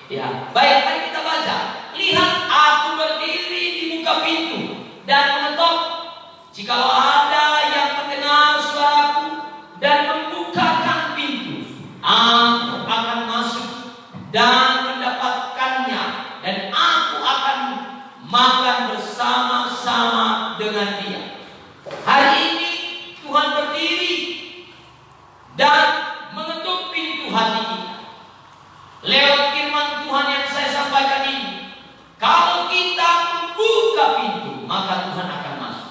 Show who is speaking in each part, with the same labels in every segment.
Speaker 1: Ya, baik, mari kita baca. Lihat, aku berdiri di muka pintu dan mengetok. Jikalau ada yang mendengar suaraku dan membukakan pintu, aku akan masuk dan mendapatkannya, dan aku akan makan bersama-sama dengan dia. Hari ini Tuhan berdiri dan mengetuk pintu hati kita. Lewat firman Tuhan yang saya sampaikan ini, kalau kita membuka pintu, maka Tuhan akan masuk.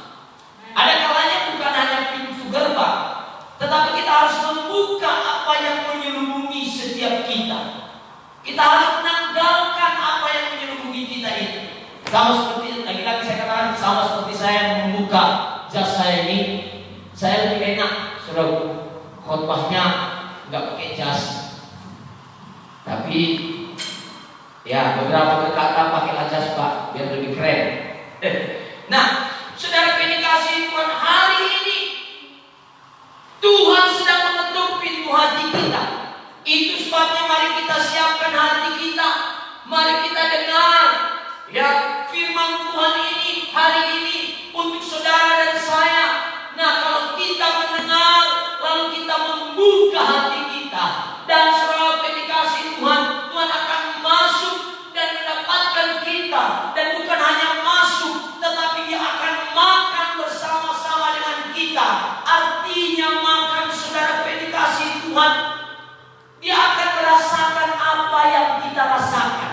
Speaker 1: Ada kalanya bukan hanya pintu gerbang, tetapi kita harus membuka apa yang menyelubungi setiap kita. Kita harus menanggalkan apa yang menyelubungi kita itu. Sama seperti, lagi-lagi saya katakan, sama seperti saya membuka jas saya ini, saya lebih enak, saudara, khotbahnya nggak pakai jas. Tapi ya beberapa berkata pakailah jas Pak, biar lebih keren. Nah, saudara dikasih Tuhan, hari ini Tuhan sedang mengetuk pintu hati kita. Itu sebabnya mari kita siapkan hati kita. Mari kita dengar ya firman Tuhan ini hari ini untuk saudara dan saya. Nah, kalau kita mendengar lalu kita membuka hati kita, dan saudara dikasih Tuhan, Tuhan akan masuk dan mendapatkan kita. Dan bukan hanya masuk, tetapi dia akan makan bersama-sama dengan kita. Artinya makan, saudara dikasih Tuhan, dia akan merasakan apa yang kita rasakan.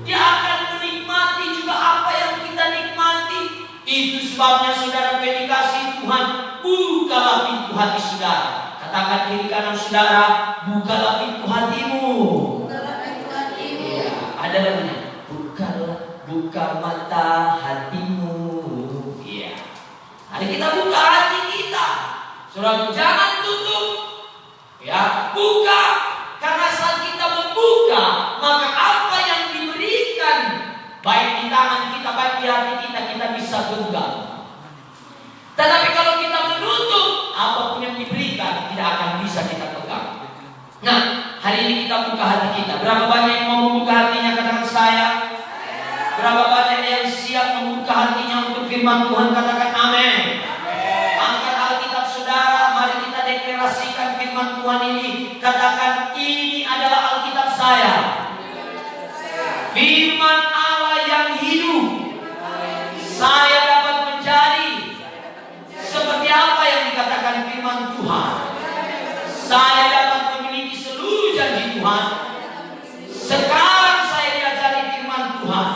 Speaker 1: Dia akan menikmati juga apa yang kita nikmati. Itu sebabnya saudara dikasih Tuhan, bukalah pintu hati saudara. Katakan kiri kanan saudara, bukalah pintu hatimu.
Speaker 2: Bukalah pintu hatimu.
Speaker 1: Ya, ada lagunya. Buka mata hatimu. Ya. Hari kita buka hati kita. Saudara, jangan tutup. Ya, buka. Karena saat kita membuka, maka apa yang diberikan, baik di tangan kita, baik di hati kita, kita bisa genggam. Tetapi kalau kita menutup, apapun yang diberikan tidak akan bisa kita pegang. Nah, hari ini kita buka hati kita. Berapa banyak yang mau membuka hatinya? Katakan saya. Berapa banyak yang siap membuka hatinya untuk firman Tuhan? Katakan amin. Angkat Alkitab saudara, mari kita deklarasikan firman Tuhan ini. Katakan, ini adalah Alkitab saya. Firman Allah yang hidup. Saya dapat menjadi seperti apa yang dikatakan firman Tuhan. Saya dapat memiliki seluruh janji Tuhan. Sekarang saya diajari firman Tuhan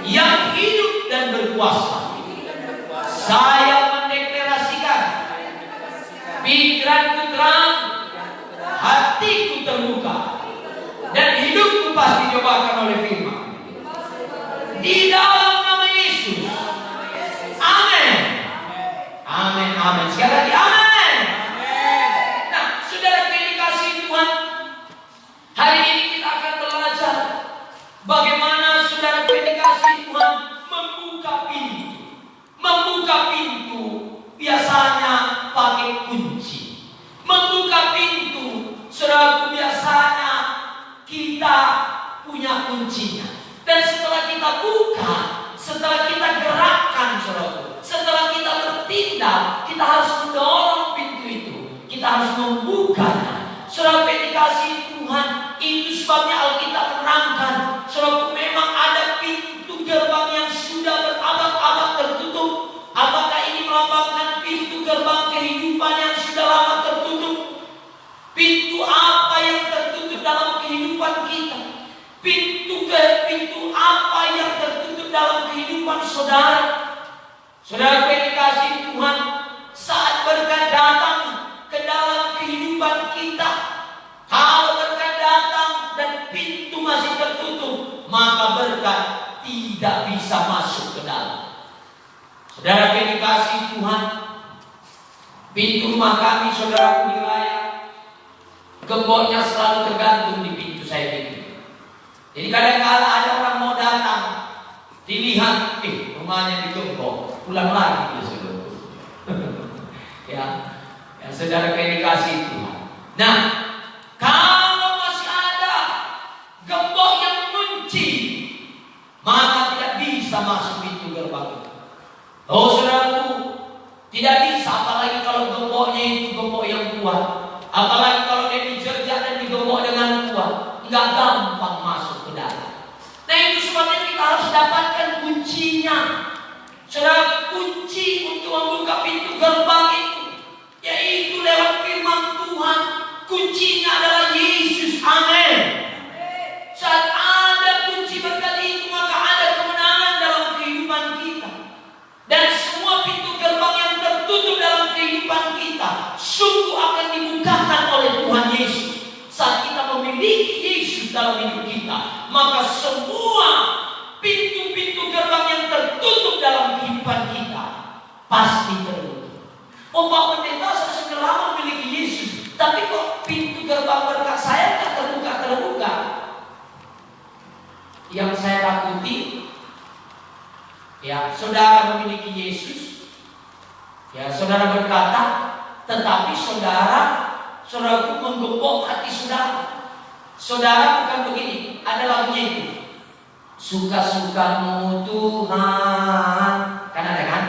Speaker 1: yang hidup dan berkuasa. Saya mendeklarasikan, pikiranku terang, hatiku terbuka, dan hidupku pasti diubahkan oleh firman. Di dalam nama Yesus. Amin. Amin, amin. Sekali lagi amin. Nah, saudara dikasih Tuhan, hari ini kita akan belajar bagaimana saudara dikasih Tuhan membuka pintu. Membuka pintu biasanya pakai kunci. Membuka pintu, saudara, biasanya kita punya kuncinya. Dan setelah kita buka, setelah kita gerakkan, saudara, setelah kita bertindak, kita harus mendorong pintu itu. Kita harus membukanya. Saudara dikasih Tuhan, itu sebabnya Alkitab menerangkan, saudara, memang ada pintu gerbang yang sudah berabad-abad tertutup. Apakah ini melambangkan pintu gerbang kehidupan yang sudah lama tertutup? Pintu apa yang tertutup dalam kehidupan kita? Pintu apa yang tertutup dalam kehidupan saudara? Saudara dikasih Tuhan, saat berkat datang ke dalam kehidupan kita, kalau berkat datang dan pintu masih tertutup, maka berkat tidak bisa masuk ke dalam. Saudara dikasih Tuhan, pintu rumah kami, saudaraku di raya, gemboknya selalu tergantung di pintu saya ini. Jadi kadang-kadang ada orang mau datang, dilihat, rumahnya digembok, pulang lagi dia ya, saudara dikasih Tuhan. Nah, kalau masih ada gemboknya kunci, maka tidak bisa masuk pintu gerbang itu. Oh saudaraku, tidak bisa, apalagi kalau gemboknya itu gembok yang kuat, apalagi kalau dia dijerjak dan digembok dengan kuat, nggak gampang masuk ke dalam. Nah itu sebabnya kita harus dapatkan kuncinya. Saudara, kunci untuk membuka pintu gerbang itu yaitu lewat firman Tuhan. Kuncinya adalah Yesus. Amin. Saat ada kunci berkat itu, maka ada kemenangan dalam kehidupan kita. Dan semua pintu gerbang yang tertutup dalam kehidupan kita sungguh akan dibukakan oleh Tuhan Yesus. Saat kita memiliki Yesus dalam hidup kita, maka semua pintu-pintu gerbang yang tertutup dalam kehidupan kita pasti tertutup. Oh Pak Pendeta, saya sudah lama memiliki Yesus, tapi kok pintu gerbang berkat saya tak terbuka? Yang saya takuti, ya, saudara memiliki Yesus, ya, saudara berkata, tetapi saudaraku menggembok hati saudara. Saudara bukan begini, ada lagunya itu. Suka-sukamu Tuhan, kan ada kan?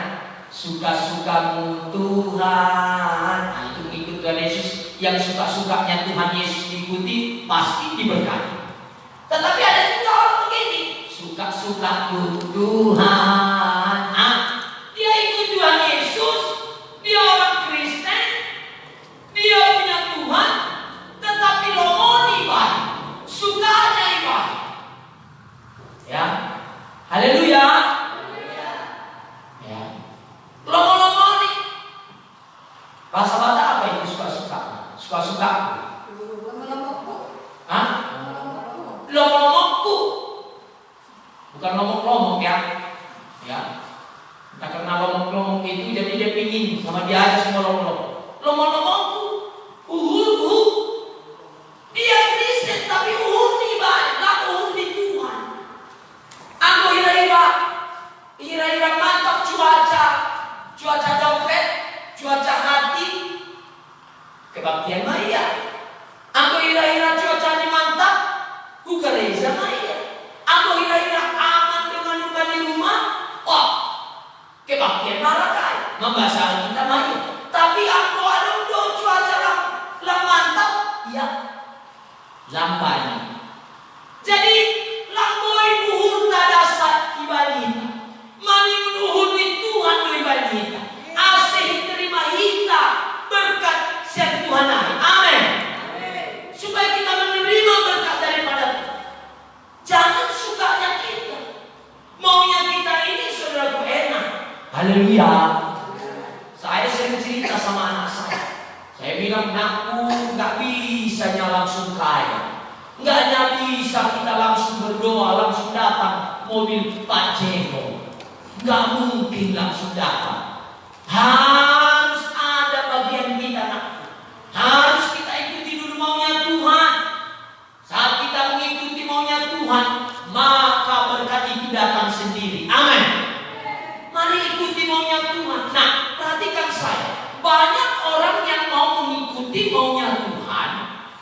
Speaker 1: Suka-sukamu Tuhan. Nah itu mengikut Tuhan Yesus. Yang suka-sukanya Tuhan Yesus diikuti pasti diberkati. Tetapi ada juga orang begini, suka-sukaku Tuhan. Dia ikut Tuhan Yesus, dia orang Kristen, dia punya Tuhan, tetapi lomoni baik, sukanya ibadah. Ya, haleluya. Ya, lomoni. Bahasa Batak apa itu suka-suka? Suka-suka. Hah? Lomok-lomokku. Bukan lomok-lomok ya. Ya. Entah karena lomok-lomok itu jadi dia pingin sama dia aja semua lomok-lomok. Lomok-lomokku. Dia Kristen tapi uhur baik, lah uhur di Tuhan. Aku ira-ira mantap cuaca dompet, cuaca hati, kebaktian Maya. Aku ira-ira cuacanya mantap, ku gereza Maya. Aku ira-ira aman dengan lupa di rumah, wah, kebaktian Marakai, membaca kita Maya. Tapi aku ada cuaca lang mantap, ya. Lambai. Jadi lambai buhur dasar ibadah. Mani menuhur di Tuhan do ibadah. Asih terima hita berkat siap Tuhan. Amin. Supaya kita menerima berkat daripada Tuhan. Jangan sukanya kita. Maunya kita ini saudaraku enak. Haleluya. Saya sering cerita sama anak saya. Saya bilang, nakku gak bisa langsung kaya, gak bisa kita langsung berdoa, langsung datang mobil Pajero, gak mungkin langsung datang. Harus ada bagian kita, nakku. Harus kita ikuti dulu maunya Tuhan. Saat kita mengikuti maunya Tuhan, maka berkat itu datang sendiri. Amin. Mari ikuti maunya Tuhan. Nah, perhatikan saya. Banyak orang yang mau mengikuti maunya Tuhan,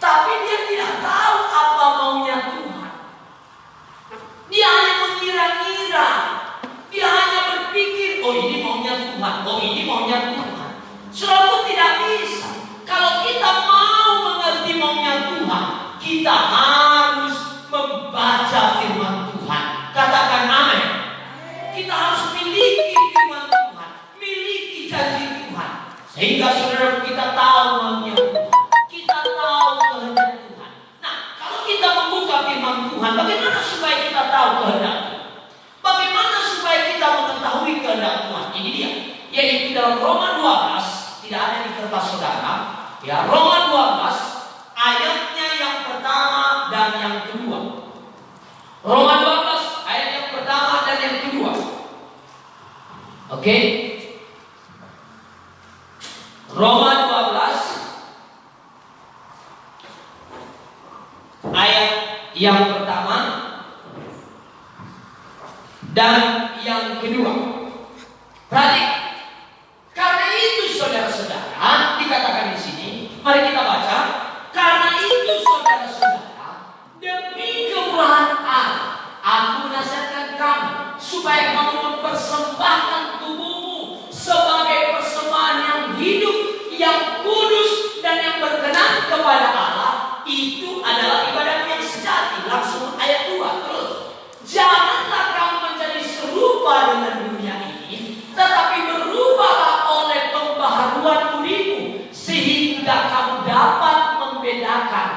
Speaker 1: tapi dia tidak tahu apa maunya Tuhan. Dia hanya mengira-ngira. Dia hanya berpikir, oh ini maunya Tuhan, oh ini maunya Tuhan. Selalu tidak bisa. Kalau kita mau mengerti maunya Tuhan, kita harus membaca firman Tuhan. Katakan amin. Kita harus miliki firman Tuhan, miliki janji Tuhan. Sehingga saudara kita tahu maunya Tuhan, kita tahu kehendak Tuhan. Nah, kalau kita membuka firman Tuhan, bagaimana supaya kita tahu kehendak Tuhan? Bagaimana supaya kita mengetahui kehendak Tuhan? Ini dia, yaitu dalam Roma 12, tidak ada di kertas saudara. Ya, Roma 12 ayatnya yang pertama dan yang kedua. Roma 12 ayat yang pertama dan yang kedua. Oke. Roma 12 ayat yang pertama dan yang kedua. Berarti karena itu saudara-saudara dikatakan di sini, mari kita baca. Karena itu saudara-saudara, demi kemurahan Allah supaya kamu mempersembahkan tubuhmu sebagai persembahan yang hidup, yang kudus, dan yang berkenan kepada Allah. Itu adalah ibadah yang sejati. Langsung ayat 2 terus. Janganlah kamu menjadi serupa dengan dunia ini, tetapi berubahlah oleh pembaharuan budimu, sehingga kamu dapat membedakan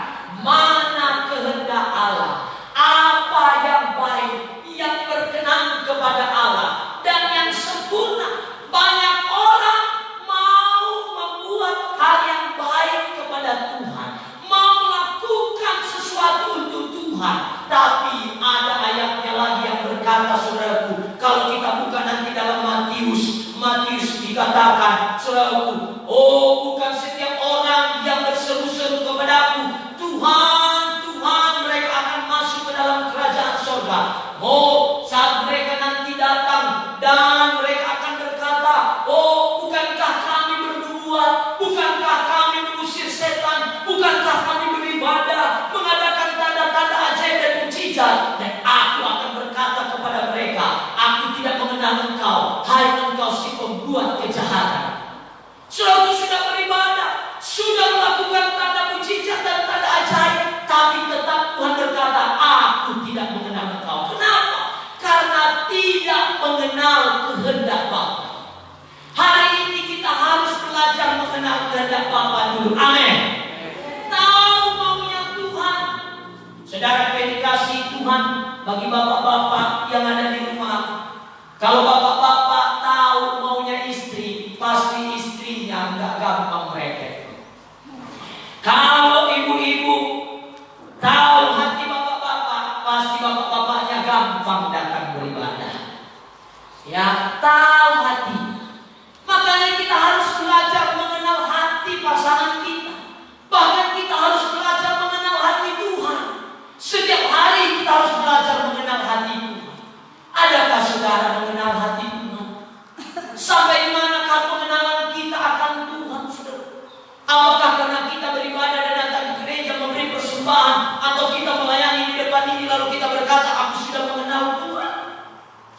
Speaker 1: mana kehendak Allah, apa yang baik, yang berkenan kepada Allah, dan yang sempurna. Banyak orang mau membuat hal yang baik kepada Tuhan, mau melakukan sesuatu untuk Tuhan, tapi ada ayatnya lagi yang berkata, saudaraku, kalau kita buka nanti dalam Matius dikatakan, saudaraku, oh bukan setiap orang yang berseru-seru kepadaku, Tuhan, Tuhan, mereka akan masuk ke dalam kerajaan surga. Oh, saat mereka nanti datang dan mereka akan berkata, oh bukankah kami bernubuat, bukankah kami mengusir setan, bukankah kami beribadah, mengadakan tanda-tanda ajaib dan mukjizat. Dan aku akan berkata kepada mereka, aku tidak mengenal engkau, hai engkau si pembuat kejahatan. Saudara sudah beribadah, sudah melakukan tanda mukjizat dan tanda ajaib, tapi tetap Tuhan berkata, aku tidak mengenal engkau. Kenapa? Karena tidak mengenal kehendak Bapa. Hari ini kita harus belajar mengenal kehendak Bapa dulu. Amin. Tahu maunya Tuhan. Saudara, dedikasi Tuhan bagi bapak-bapak yang ada di rumah. Kalau bapak-bapak tahu maunya istri, pasti istrinya nggak gampang mereka. Kalau ibu-ibu tahu hati bapak-bapak, pasti bapak-bapaknya gampang datang beribadah. Ya, tahu hati. Makanya kita harus belajar mengenal hati pasangan kita. Bahkan kita harus belajar mengenal hati Tuhan. Setiap hari kita harus belajar mengenal hati Tuhan. Adakah saudara mengenal hati Tuhan? Sampai di manakah pengenalan kita akan Tuhan, saudara? Apakah karena kita beribadah dan datang ke gereja memberi persembahan, atau kita melayani di depan ini lalu kita berkata, aku sudah mengenal Tuhan?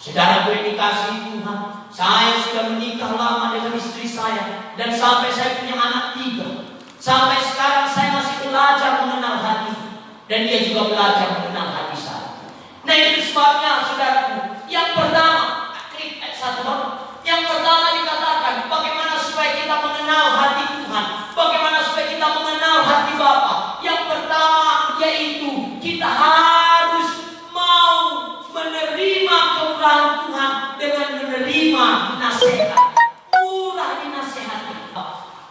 Speaker 1: Saudara, gue dikasih Tuhan. Saya sudah menikah lama dengan istri saya, dan sampai saya punya anak 3. Sampai sekarang saya masih belajar mengenal hati, dan dia juga belajar mengenal hati saya. Nah, itu sebabnya saudaraku, yang pertama, klik ayat 1. Yang pertama dikatakan, bagaimana supaya kita mengenal hati Tuhan, bagaimana supaya kita mengenal hati Bapa. Yang pertama yaitu kita harus mau menerima kemurahan Tuhan dengan menerima nasihat. Murah dinasihati.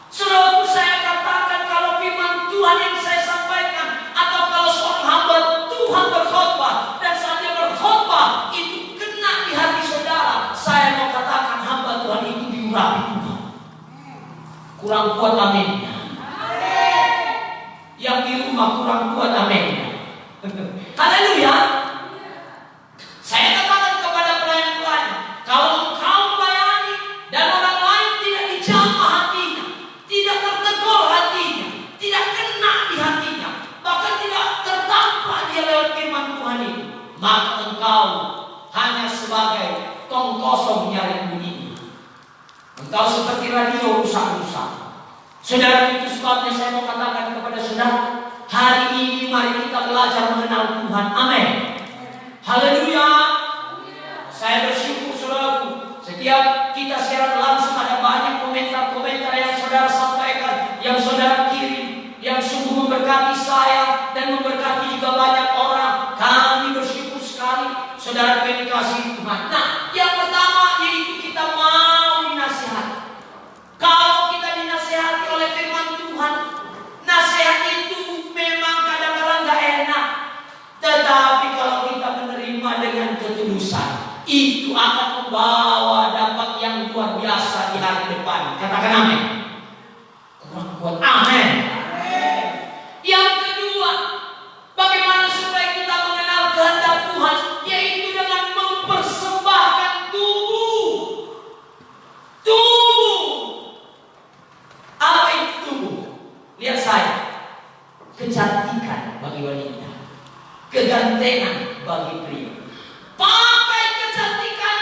Speaker 1: Saudaraku, saya katakan, kalau firman Tuhan yang saya sampaikan, atau kalau seorang hamba Tuhan berkhotbah, dan saat dia berkhotbah itu kena di hati saudara, saya mau katakan hamba Tuhan itu diurapi Tuhan. Kurang kuat aminnya. Yang di rumah kurang kuat aminnya. Haleluya. Saya katakan kepada pelayan-pelayan, kalau engkau melayani dan orang lain tidak dijamah hatinya, tidak tertegur hatinya, tidak kena di hatinya, bahkan tidak tertampak dia lewat firman Tuhan itu, maka engkau hanya sebagai tong kosong nyaring bunyinya. Engkau seperti radio rusak-rusak. Saudara, itu sebabnya saya mau katakan kepada saudara, hari ini mari kita belajar mengenal Tuhan. Amin. Haleluya. Saya bersyukur saudaraku, setiap kita siaran langsung ada banyak komentar-komentar yang saudara sampaikan, yang saudara kirim, yang sungguh memberkati saya dan memberkati juga banyak orang. Kami bersyukur sekali, saudara dikasih Tuhan. Nah, yang pertama yaitu kita mau dinasihati. Kalau kita dinasihati oleh firman Tuhan, nasihat itu memang kadang-kadang gak enak. Tetapi kalau kita menerima dengan ketulusan, itu akan membawa dampak yang luar biasa di hari depan. Katakan amin. Kurang kuat. Amin. Yang kedua, bagaimana supaya kita mengenal kehendak Tuhan, yaitu dengan mempersembahkan tubuh. Tubuh. Apa itu tubuh? Lihat saya. Kecantikan bagi wanita, kegantengan bagi pria. Pakai kecantikan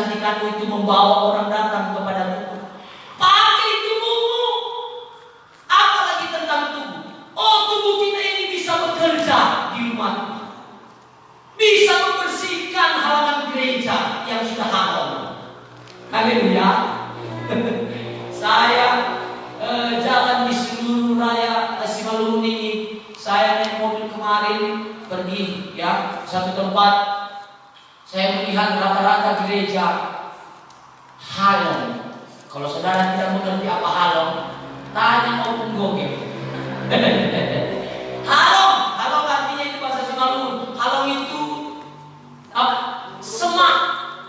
Speaker 1: kecantikanmu itu membawa orang datang kepada Tuhan. Pakai tubuhmu. Apalagi tentang tubuh. Oh, tubuh kita ini bisa bekerja di rumah Tuhan. Bisa membersihkan halaman gereja yang sudah halal. Haleluya. Saya jalan di seluruh raya Simalungun ini. Saya naik mobil kemarin pergi ya satu tempat. Saya melihat rata-rata gereja halal. Kalau saudara tidak mengerti apa halal, tanya Opung Gogel. Halal, halal artinya itu bahasa Simalungun. Halal itu semak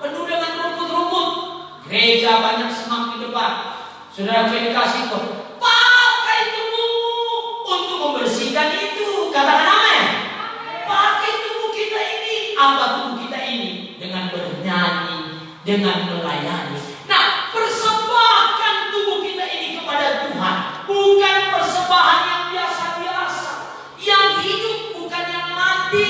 Speaker 1: penuh dengan rumput-rumput. Gereja banyak semak di depan. Saudara dikasih kok. Pakai tubuhmu untuk membersihkan itu. Katakan amin. Pakai tubuh kita ini. Apa tubuh kita ini? Dengan bernyanyi, dengan melayani. Nah, persembahkan tubuh kita ini kepada Tuhan. Bukan persembahan yang biasa-biasa. Yang hidup bukan yang mati.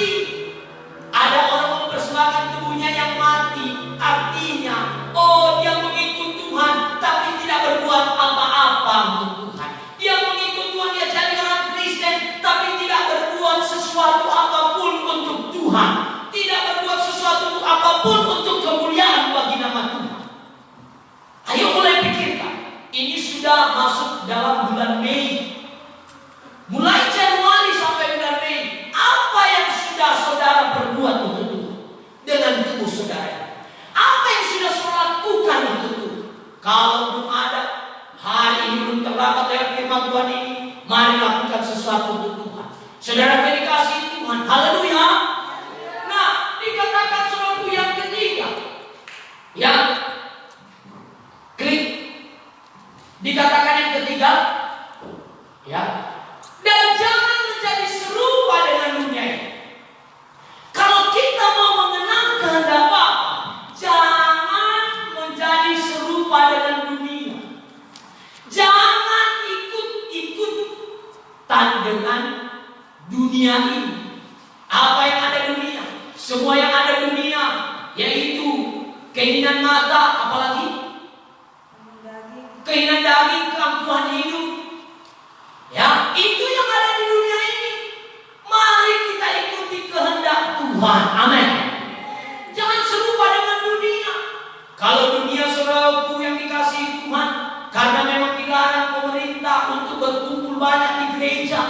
Speaker 1: Ada orang mempersembahkan tubuhnya yang mati. Artinya, oh dia mengikut Tuhan tapi tidak berbuat apa-apa untuk Tuhan. Dia mengikut Tuhan, dia jadi orang Kristen tapi tidak berbuat sesuatu apapun untuk Tuhan. Tidak berbuat sesuatu apapun untuk kemuliaan bagi nama Tuhan. Ayo mulai pikirkan. Ini sudah masuk dalam bulan Mei. Mulai Januari sampai bulan Mei. Apa yang sudah saudara perbuat untuk Tuhan dengan tubuh saudara? Apa yang sudah saudara lakukan untuk Tuhan? Kalau belum ada, hari ini belum terlambat lewat firman Tuhan ini, mari lakukan sesuatu untuk Tuhan. Saudara dikasihi Tuhan, haleluya. Nah, dikatakan saudaraku yang ketiga, yang klik, dikatakan yang ketiga, ya, dan jangan menjadi serupa dengan dunia ini. Kalau kita mau mengenal kehendak Bapa, jangan menjadi serupa dengan dunia. Jangan ikut-ikutan dengan dunia ini. Apa yang ada dunia? Semua yang ada dunia, yaitu keinginan mata, apalagi keinginan daging, keangkuhan hidup. Ya, itu yang ada di dunia ini. Mari kita ikuti kehendak Tuhan. Amin. Jangan serupa dengan dunia. Kalau dunia saudaraku yang dikasihi Tuhan, karena memang dilarang pemerintah untuk berkumpul banyak di gereja,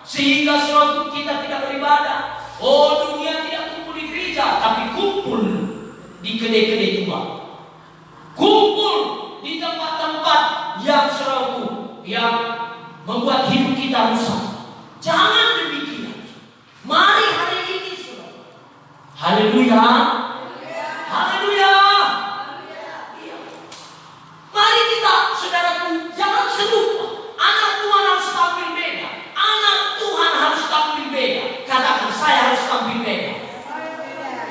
Speaker 1: sehingga saudaraku kita tidak beribadah. Oh, dunia tidak kumpul di gereja, tapi kumpul di kedai-kedai tua. Kumpul di tempat-tempat yang saudaraku, yang membuat hidup kita rusak. Jangan demikian. Mari hari ini saudara. Haleluya. Haleluya. Mari kita saudaraku jangan serupa. Anak Tuhan harus tampil beda. Anak Tuhan harus tampil beda. Katakan saya harus tampil beda.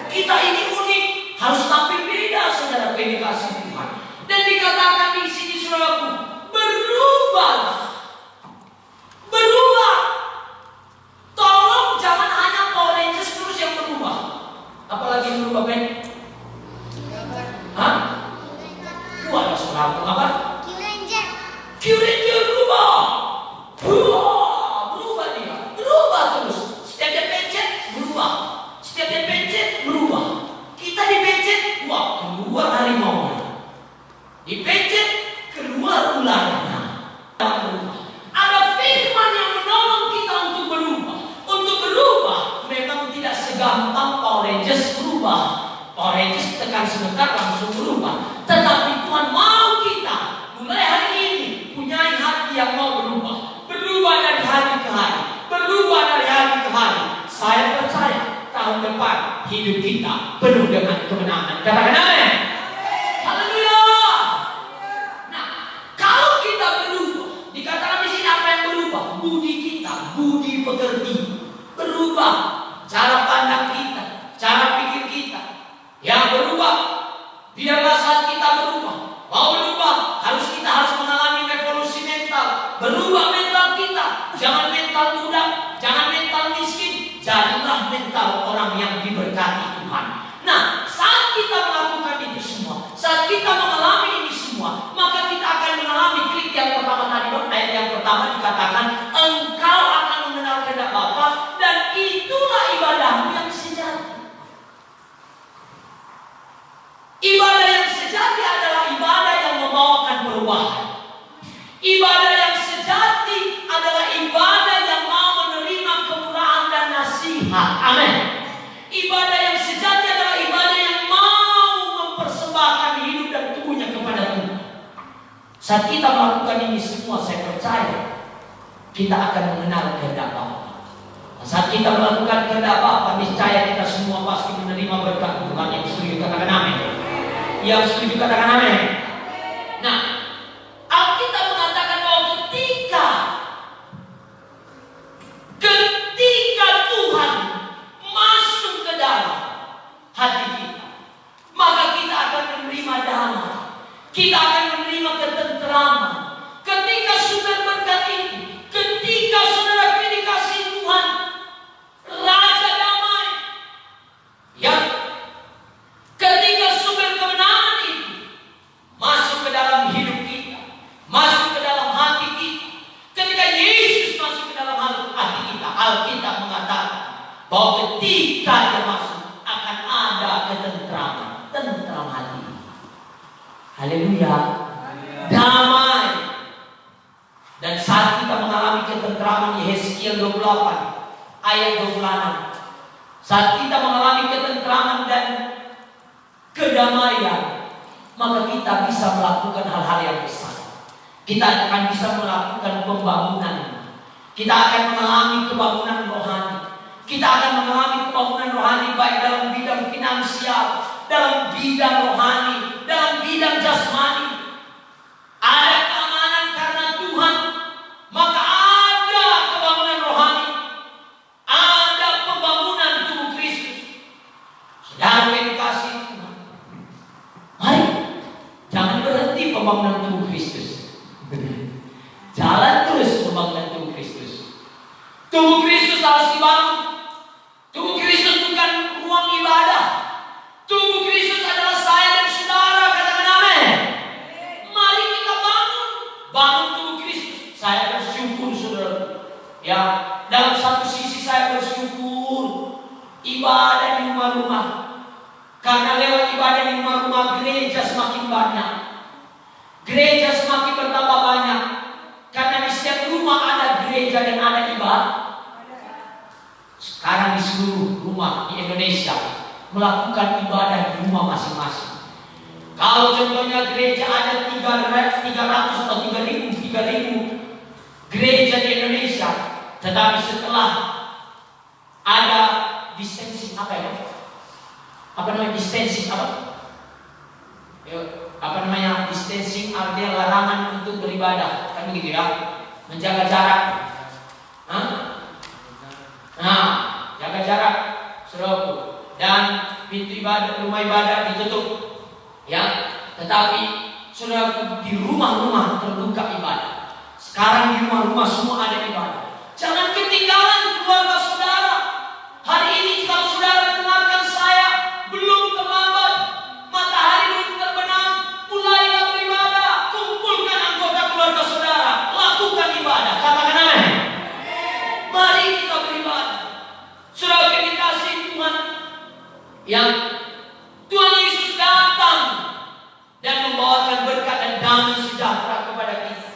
Speaker 1: Kita ini unik, harus tampil beda saudara dikasihi Tuhan. Dan dikatakan di sini saudaraku, berubah. Berubah. Tolong jangan hanya Power Rangers terus yang berubah. Apalagi yang berubah, Ben? Hah? Wah, saudaraku apa? Q-Ranger berubah. Berubah dia. Berubah terus. Setiap dia pencet, berubah. Setiap dia pencet, berubah. Kita dipencet, wah, keluar harimau. Dipencet, keluar ularnya. Ada firman yang menolong kita untuk berubah. Untuk berubah memang tidak segampang Power Rangers berubah. Power Rangers tekan sebentar langsung berubah. Tetapi Tuhan mau kita mulai hari ini punya hati yang mau berubah. Berubah dari hari ke hari. Berubah dari hari ke hari. Saya percaya tahun depan hidup kita penuh dengan kemenangan. Katakan amin. Haleluya. Nah, kalau kita berubah, dikatakan di sini apa yang berubah? Budi kita, budi pekerti berubah. Cara pandang kita, cara pikir kita, yang berubah. Biarlah saat kita berubah, mau berubah, kita harus mengalami revolusi mental. Berubah mental kita, jangan mental muda, jangan mental miskin, jadilah mental orang yang diberkati Tuhan. Nah, saat kita melakukan itu semua, pertama dikatakan engkau akan mengenal kehendak Bapa dan itulah ibadahmu yang sejati. Ibadah yang sejati adalah ibadah yang membawakan perubahan. Ibadah yang sejati adalah ibadah yang mau menerima kemurahan dan nasihat. Amin. Ibadah yang sejati adalah ibadah yang mau mempersembahkan hidup dan tubuhnya kepada Tuhan. Saat kita melakukan ini semua, saya percaya kita akan mengenal kehendak Bapa. Saat kita melakukan kehendak Bapa, niscaya kita semua pasti menerima berkat Tuhan. Yang setuju katakan amin. Yang setuju katakan amin. Nah, Alkitab mengatakan bahwa ketika Tuhan masuk ke dalam hati kita, maka kita akan menerima damai. Kita akan menerima ketenteraman. Ketika sumber berkat itu, ketika saudara dikasih Tuhan, Raja damai, ya, ketika sumber kemenangan itu masuk ke dalam hidup kita, masuk ke dalam hati kita, ketika Yesus masuk ke dalam hati kita, Alkitab mengatakan bahwa ketika dia masuk akan ada ketenteraman, tentram hati. Haleluya. Damai. Dan saat kita mengalami ketenteraman, Yehezkiel 28 ayat 26, saat kita mengalami ketenteraman dan kedamaian, maka kita bisa melakukan hal-hal yang besar. Kita akan bisa melakukan pembangunan. Kita akan mengalami kebangunan rohani. Kita akan mengalami kebangunan rohani baik dalam bidang finansial, dalam bidang rohani, dalam bidang jasmani. Ada keamanan karena Tuhan, maka ada kebangunan rohani, ada pembangunan tubuh Kristus. Saudara yang dikasihi Tuhan, mari jangan berhenti pembangunan tubuh Kristus. Jalan terus pembangunan tubuh Kristus. Tubuh Kristus harus dibangun. Tubuh Kristus bukan ruang ibadah. Tubuh Kristus adalah saya dan saudara. Katakan amin. Mari kita bangun tubuh Kristus. Saya bersyukur saudara. Ya, dalam satu sisi saya bersyukur ibadah di rumah-rumah. Karena lewat ibadah di rumah-rumah gereja semakin banyak. Gereja semakin bertambah banyak. Karena di setiap rumah ada gereja dan ada ibadah. Sekarang di seluruh rumah di Indonesia melakukan ibadah di rumah masing-masing. Kalau contohnya gereja ada 300 atau 3.000 gereja di Indonesia, tetapi setelah ada distancing, apa ya? Apa namanya distancing? Apa namanya distancing? Artinya larangan untuk beribadah, kan begitu ya? Menjaga jarak. Jaga jarak, saudaraku. Dan pintu ibadah, rumah ibadah ditutup, ya. Tetapi saudaraku, di rumah-rumah terbuka ibadah. Sekarang di rumah-rumah semua ada ibadah. Jangan ketinggalan keluarga saudara. Hari ini kalau saudara dengarkan saya, belum terlambat. Matahari belum terbenam, mulailah beribadah. Kumpulkan anggota keluarga saudara, lakukan ibadah. Katakan amin. Mari kita beribadah. Saudara yang dikasihi Tuhan, yang Tuhan Yesus datang dan membawakan berkat dan damai sejahtera kepada kita.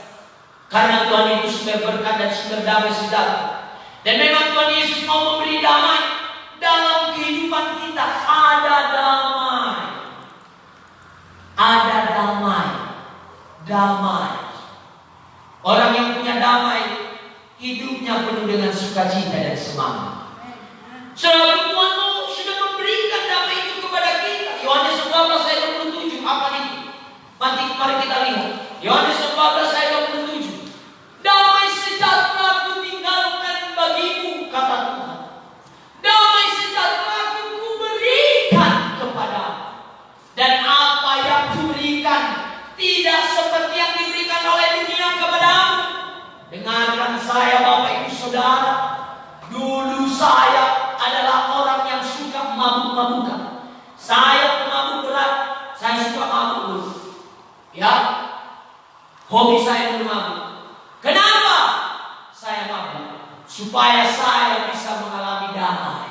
Speaker 1: Karena Tuhan itu sumber berkat dan sumber damai sejahtera. Dan memang Tuhan Yesus mau memberi damai dalam kehidupan kita. Ada damai. Ada damai. Damai. Orang yang punya damai, hidupnya penuh dengan sukacita dan semangat. Saudara, Tuhan sudah memberikan damai itu kepada kita. Yohanes 14 ayat 27. Apa itu? Mari kita lihat. Yohanes 14 ayat 27. Damai sejahtera ku tinggalkan bagimu, kata Tuhan. Damai sejahtera ku berikan kepadamu. Dan apa yang kuberikan tidak seperti yang diberikan oleh dunia kepadamu. Dengarkan saya Bapak Ibu Saudara. Dulu saya adalah orang yang suka mabuk-mabukan. Saya pemabuk berat. Saya suka mabuk dulu. Ya, hobi saya bermabuk. Kenapa? supaya saya bisa mengalami damai.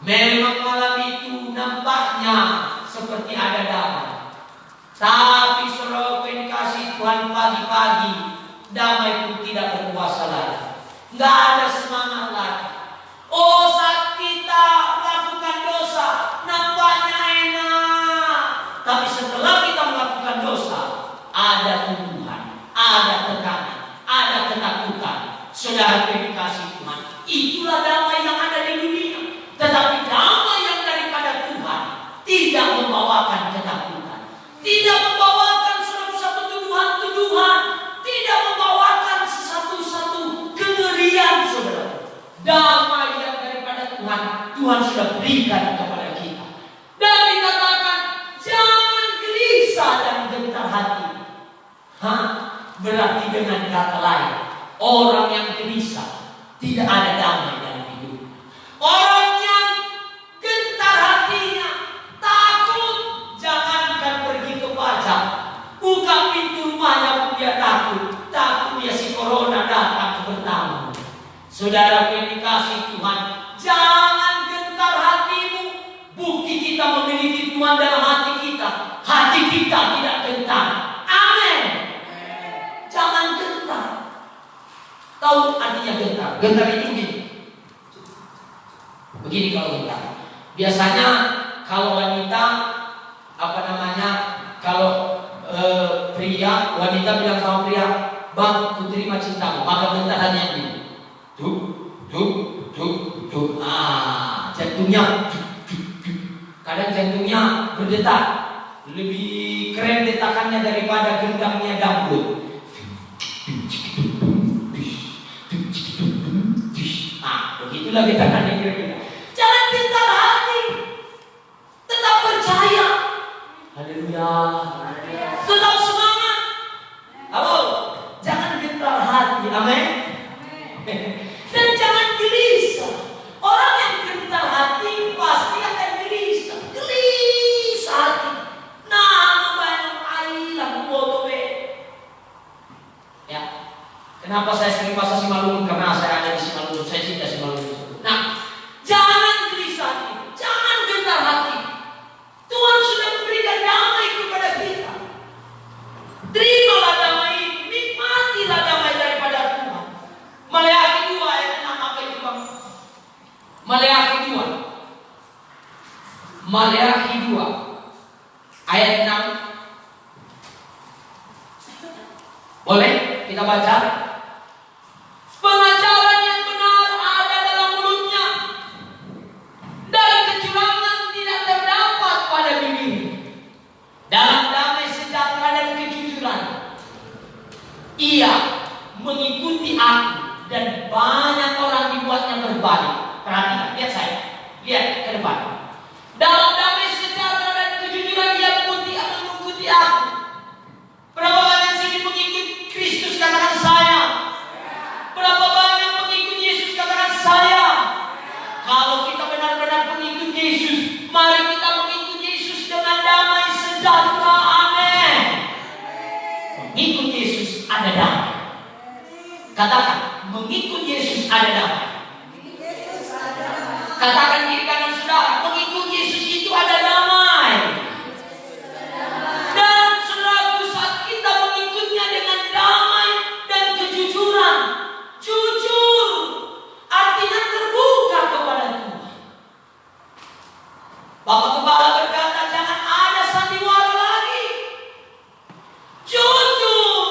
Speaker 1: Memang malam itu nampaknya seperti ada damai, tapi saudara yang dikasih Tuhan, pagi-pagi damai pun tidak berkuasa lagi. Nggak ada semangat lagi. Oh, saat kita melakukan dosa nampaknya enak, tapi setelah kita melakukan dosa ada tumbuhan, ada tekanan, ada ketakutan. Saudara yang dikasih Tuhan, itulah damai yang ada di dunia. Tetapi damai yang daripada Tuhan tidak membawakan ketakutan, tidak membawakan satu tuduhan-tuduhan, tidak membawakan satu kengerian, saudara. Damai yang daripada Tuhan, Tuhan sudah berikan kepada kita. Dan dikatakan, jangan gelisah dan gentar hati. Berarti dengan kata lain, orang yang gelisah tidak ada damai dalam hidup. Orang yang gentar hatinya, takut, jangankan pergi ke pajak, buka pintu rumahnya pun dia takut dia si corona datang bertamu. Saudara yang dikasih Tuhan, jangan gentar hatimu. Bukti kita memiliki Tuhan dalam hati kita tidak gentar. Amin. Jangan gentar. Tahu artinya gentar? Gentar itu begini kalau gentar. Biasanya kalau wanita kalau pria, wanita bilang sama pria, bang, ku terima cintamu, maka gentar hatinya begini. Jantungnya kadang jantungnya berdetak, lebih keren detakannya daripada gendangnya dangdut. Begitulah detakannya kira-kira. Jangan gentar hati, tetap percaya. Haleluya. Tetap semangat. Halo, jangan gentar hati. Amin. Dan jangan gelisah. Orang yang gentar hati pasti akan gelisah. Gelisah hati. Nah, banyak ailah bodoh. Ya. Kenapa saya sering bahasa Simalungun? Karena saya ada di Simalungun. Saya cinta Simalungun. Nah, jangan gelisah hati, jangan gentar hati. Tuhan sudah memberikan damai kepada kita. Terimalah damai ini, nikmatilah damai daripada Tuhan. Maleakhi 2 ayat 6 apa itu bang? Maleakhi 2 ayat 6. Boleh kita baca? Pengajaran yang benar ada dalam mulutnya, dan kecurangan tidak terdapat pada bibirnya. Dalam damai sejahtera dan kejujuran ia mengikuti aku, dan banyak orang dibuatnya berbalik. Perhatikan, lihat saya, lihat ke depan. Dalam damai sejahtera dan kejujuran ia mengikuti aku. Berapa banyak sini mengikuti Kristus? Katakan saya. Berapa banyak pengikut Yesus? Katakan saya. Kalau kita benar-benar pengikut Yesus, mari kita mengikut Yesus dengan damai sejahtera. Amin. Mengikut Yesus ada damai. Katakan, mengikut Yesus ada damai. Katakan diri kanan saudara, mengikut Yesus itu ada damai. Dan saudara, saat kita mengikutnya dengan damai dan kejujuran, jujur artinya terbuka kepada Tuhan. Bapak Kepala berkata, jangan ada sandiwara lagi. Jujur.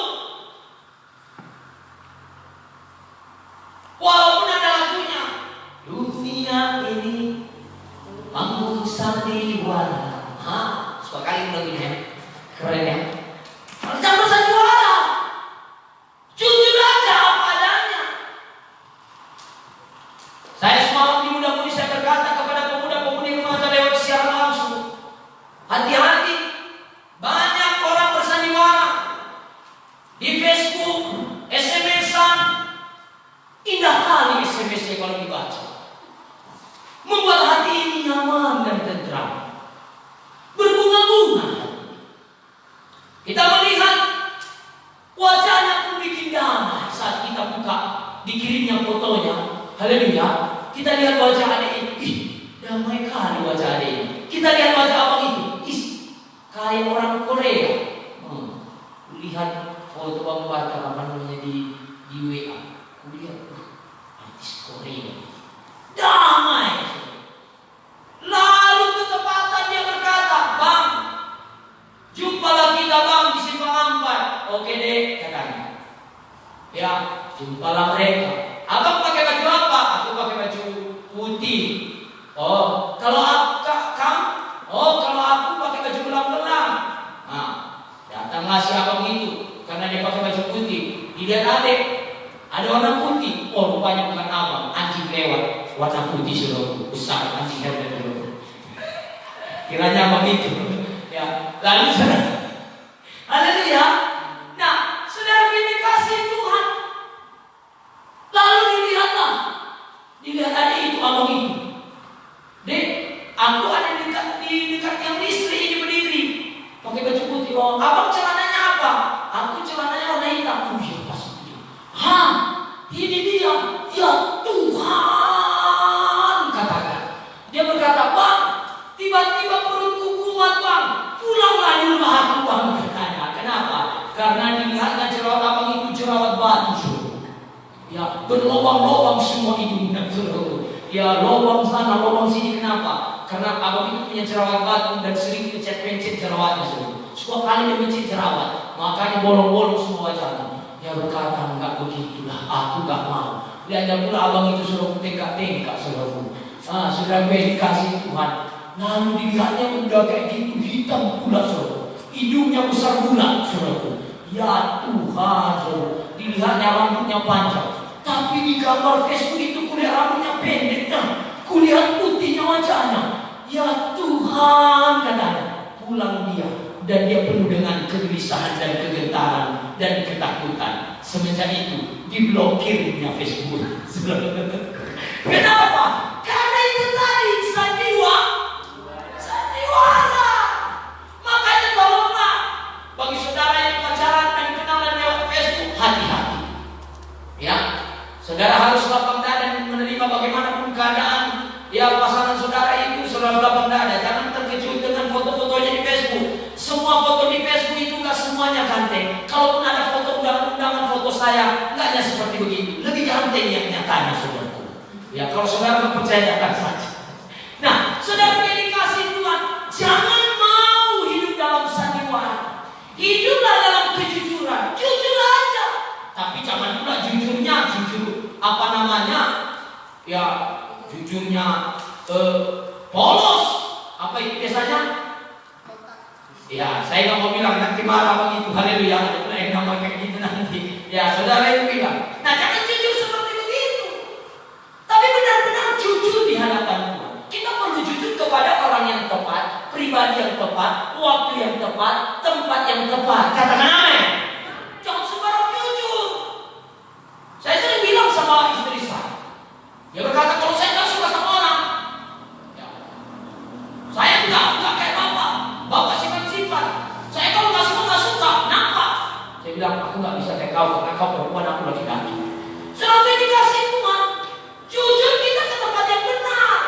Speaker 1: Walaupun ada lagunya, dunia ini panggung sandiwara. Suka kali lagunya, keren ya. Jangan sandiwara. Jujur aja apa adanya. Saya semalam di Muda Mudi saya berkata kepada pemuda-pemudi remaja lewat siaran langsung, hati-hati, banyak orang bersandiwara di Facebook, SMS-an. Indah kali SMS-nya kalau dibaca, membuat hati ini nyaman dan tentram, berbunga-bunga. Haleluya. Kita lihat wajah adik ini. Ih, damai kali wajah adik ini. Kita lihat wajah abang itu. Ih, kayak orang Korea. Lihat foto Bang Barta apa namanya di WA. Lihat artis Korea. Damai. Lalu ketepatan dia berkata, Bang, jumpalah kita Bang di Simpang Ampat. Oke deh, katanya. Ya, jumpalah mereka. Abang pakai baju apa? Aku pakai baju putih. Oh, kalau kamu? Oh, kalau aku pakai baju belang-belang. Nah, datanglah si abang itu karena dia pakai baju putih. Dilihat adik, ada warna putih. Oh, rupanya bukan abang, anjing lewat. Warna putih sudah besar, anjing lewat dulu. Kiranya abang itu. Ya, lalu haleluya. Nah, saudara dikasih Tuhan. Lalu dilihat adik itu, abang itu. Dek, aku ada di dekat yang istri ini berdiri, pakai baju putih. Oh, abang celananya apa? Aku celananya warna hitam. Oh iya pasti. Hah, ini dia. Ya Tuhan, katakan. Dia berkata, Bang, tiba-tiba perutku kuat Bang. Pulanglah di rumah aku Bang, katanya. Kenapa? Karena dilihatnya jerawat abang itu jerawat batu. Ya, berlobang-lobang semua hidungnya. Ya, lobang sana, lobang sini. Kenapa? Karena abang itu punya jerawat batu dan sering pencet-pencet jerawatnya. Semua kali dia pencet jerawat, makanya bolong-bolong semua wajahnya. Dia berkata, enggak begitulah, aku enggak mau. Lihatnya pula abang itu suruh tengkak-tengkak saudaraku. Sudah dikasih Tuhan. Lalu dilihatnya udah kayak gitu, hitam pula saudara. Hidungnya besar pula saudaraku. Ya Tuhan saudara. Dilihatnya rambutnya panjang. Tapi di gambar Facebook itu kulihat rambutnya pendek dan kulihat putihnya wajahnya. Ya Tuhan, katanya. Pulang dia. Dan dia penuh dengan kegelisahan dan kegentaran dan ketakutan. Semenjak itu diblokirnya Facebook. Kenapa? Karena itu tadi sandiwara. Makanya tolonglah bagi saudara yang pacaran dan kenalan lewat Facebook, hati-hati. Ya, saudara harus lapang dada dan menerima bagaimanapun keadaan. Ya, pasangan saudara itu selalu lapang dada. Jangan terkejut dengan foto-fotonya di Facebook. Semua foto di Facebook itu nggak semuanya ganteng. Kalaupun ada foto undangan foto saya, nggaknya seperti begitu. Lebih ganteng yang nyatanya saudaraku. Ya, kalau saudara percayakan saja. Nah, saudara yang dikasih Tuhan, jangan mau hidup dalam sandiwara. Hiduplah dalam kejujuran, jujur aja. Tapi jangan pula jujurnya jujur apa namanya? Ya, jujurnya polos. Apa itu biasanya? Ya, saya nggak mau bilang nanti marah begitu. Haleluya, ada pula yang nama kayak gitu nanti. Ya, saudara yang bilang. Nah, jangan jujur seperti begitu. Tapi benar-benar jujur di hadapan Tuhan. Kita perlu jujur kepada orang yang tepat, pribadi yang tepat, waktu yang tepat, tempat yang tepat. Katakan amin. Jangan sembarang jujur. Saya sering bilang sama istri saya. Dia berkata, kalau saya nggak suka sama orang, ya, saya nggak kayak bapak. Bapak sifat-sifat. Saya kalau nggak suka, nampak. Saya bilang, aku nggak bisa kayak kau karena kau perempuan, aku laki-laki. Selalu dikasih Tuhan. Jujur kita ke tempat yang benar.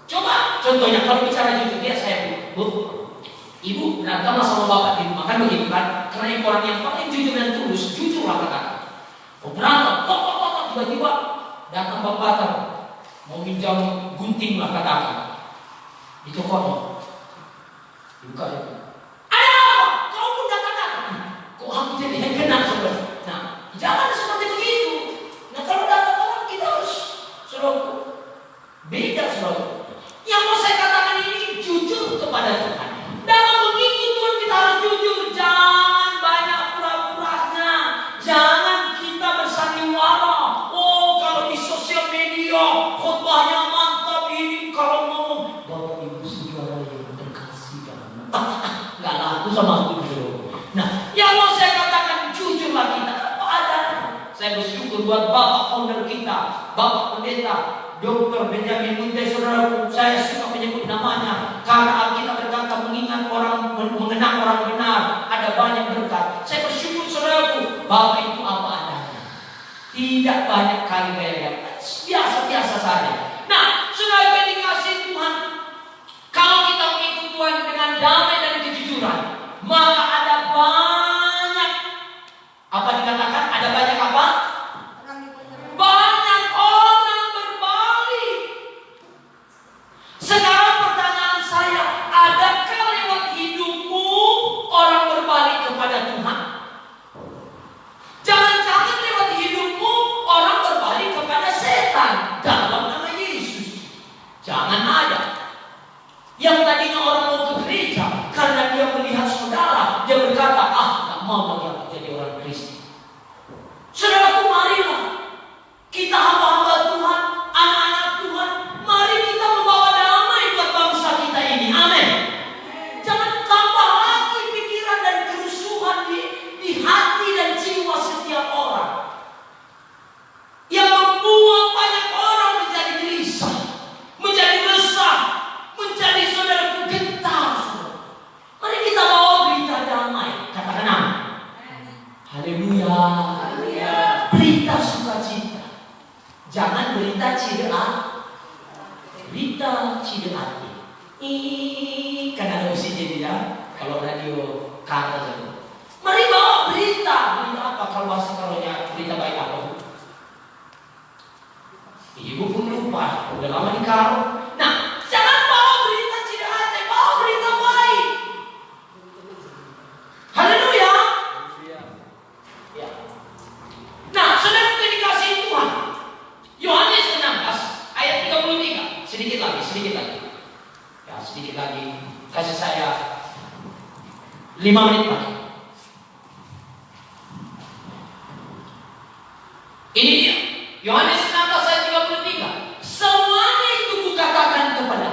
Speaker 1: Coba, contohnya kalau bicara jujur, dia saya Bu, Ibu berantamlah sama bapak di rumah kan begitu kan? Karena ini orang yang paling jujur dan tulus, jujurlah katakan. Berantem, tiba-tiba datang bapak mau minjam gunting lah katakan. Di tokonya. Dibuka itu. Ada apa? Kau pun datang. Kok aku jadi yang kena saudara? Nah, jangan seperti begitu. Nah, kalau datang orang kita harus suruh beda saudara. Yang mau saya katakan ini jujur kepada Tuhan. Dalam begitu Tuhan kita harus jujur. Jangan banyak pura-puranya. Jangan kita bersandiwara. Oh, kalau di sosial media khotbahnya mantap ini, kalau ngomong Bapak Ibu saudara yang terkasih dalam nggak laku sama aku dulu. Nah, yang mau saya katakan jujurlah kita apa adanya. Saya bersyukur buat Bapak founder kita, Bapak Pendeta Dr. Benjamin Munte saudaraku. Saya suka menyebut namanya karena Alkitab berkata mengingat orang, mengenang orang benar ada banyak berkat. Saya bersyukur saudaraku, Bapak itu apa adanya. Tidak banyak kali gaya. Dia saja. Nah, saudara yang dikasihi Tuhan, kalau kita mengikut Tuhan dengan damai dan kejujuran, maka ada banyak, apa dikatakan? Ada banyak apa? Banyak orang berbalik. Sekarang pertanyaan saya, adakah lewat hidupmu orang berbalik kepada Tuhan? Jangan-jangan lewat hidupmu orang berbalik kepada setan dalam nama Yesus. Jangan ada. Yang tadinya orang mau ke gereja karena dia melihat saudara, dia berkata, gak mau lagi aku jadi orang Kristen. Saudaraku, marilah kita hamba-hamba Tuhan, anak-anak Tuhan, mari kita membawa damai buat bangsa kita ini. Amin. Jangan tambah lagi pikiran dan kerusuhan di hati dan jiwa setiap orang, yang membuat banyak orang menjadi gelisah, menjadi resah, menjadi saudaraku gentar. Mari kita bawa berita damai. Katakan amin. Haleluya. Berita sukacita. Jangan berita cedera. Berita cedera hati. Kan ada musiknya dia. Kalau radio kata. Mari bawa berita. Berita apa? Kalau bahasa kalaunya berita baik apa? Ibu pun lupa. Udah lama di karo. Nah, jangan bawa berita cedera hati. Bawa berita baik. Haleluya. Ya. Nah, saudara yang dikasihi Tuhan, Yohanes 16 ayat 33. Sedikit lagi. Ya, sedikit lagi. Kasih saya 5 menit lagi. Ini dia. Yohanes 16 ayat 33. Semuanya itu kukatakan kepada,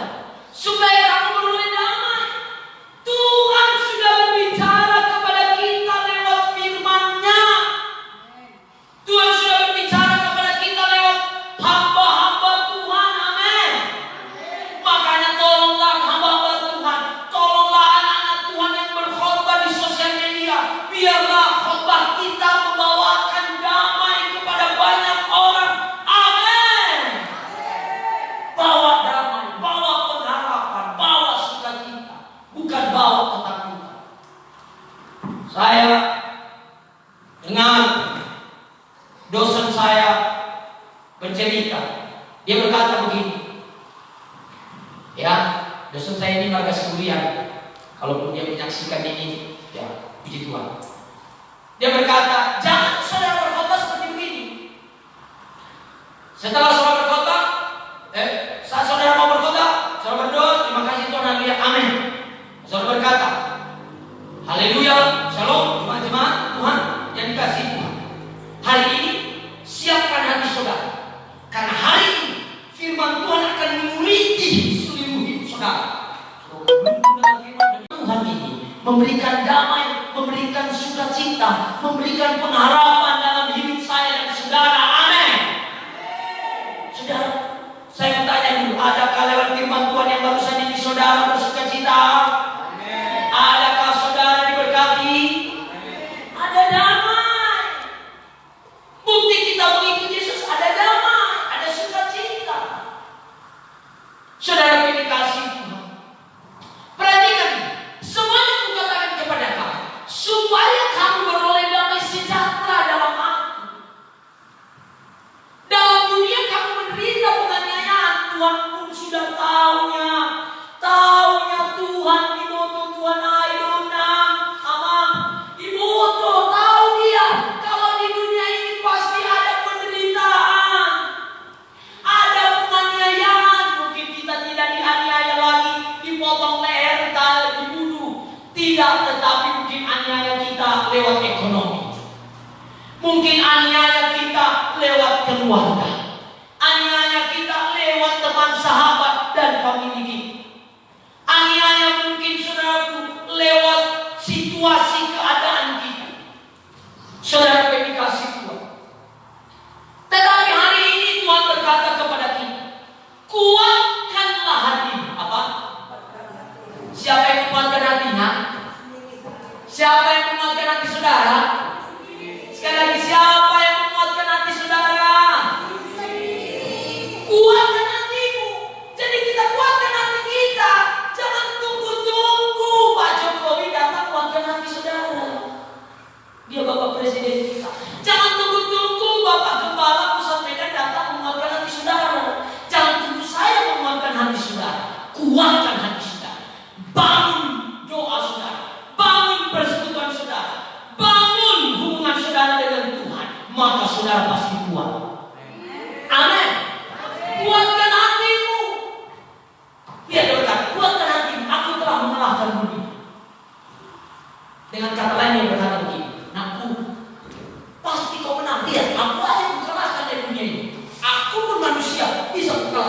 Speaker 1: supaya kamu beroleh damai. Tuhan sudah berbicara kepada kita lewat firman-Nya. Tuhan sudah berbicara kepada kita lewat hamba-hamba Tuhan. Amin. Makanya tolonglah hamba-hamba Tuhan, tolonglah anak-anak Tuhan yang berkhotbah di sosial media. Biarlah khotbah kita membawakan damai kepada banyak orang. Amin. Bawa damai, bawa pengharapan, bawa sukacita, bukan bawa ketakutan. Saya dengar dosen saya bercerita. Dia berkata begini. Ya, dosen saya ini margas kuliah. Kalaupun dia menyaksikan ini, ya puji Tuhan. Dia berkata, jangan saudara berkhotbah seperti begini. Setelah saudara berkhotbah, saat saudara mau berkhotbah, saudara berdoa, terima kasih Tuhan, haleluya, amin. Saudara berkata, haleluya, shalom, jemaat-jemaat Tuhan yang dikasihi Tuhan. Hari ini siapkan hati saudara, karena hari ini firman Tuhan akan menguliti seluruh hidup saudara. Tuhan ini memberikan damai, memberikan sukacita, memberikan pengharapan dalam hidup saya dan saudara. Amin. Saudara, saya mau tanya dulu, adakah lewat firman Tuhan yang barusan ini saudara bersukacita? Adakah saudara diberkati? Ada damai. Bukti kita mengikuti Yesus, ada damai, ada sukacita. Saudara yang dikasihi Tuhan, perhatikan, semuanya kukatakan kepada kamu, supaya kamu beroleh damai sejahtera dalam aku. Dalam dunia kamu menderita penganiayaan, Tuhan pun sudah taunya Tuhan imoto Tuhan ayunang amang imoto, tahu dia kalau di dunia ini pasti ada penderitaan, ada penganiayaan. Mungkin kita tidak dianiaya lagi, dipotong leher, dibunuh, tidak, tetapi mungkin aniaya kita lewat ekonomi, mungkin aniaya kita lewat keluarga, aniaya kita lewat teman, sahabat, dan famili kita. Aniaya mungkin saudaraku lewat situasi keadaan kita. Saudara yang dikasihi Tuhan, tetapi hari ini Tuhan berkata kepada kita, kuatkanlah hatimu. Apa? Siapa yang menguatkan hatinya? Siapa yang menguatkan hati saudara? Sekali lagi, siapa yang menguatkan hati saudara? Kuat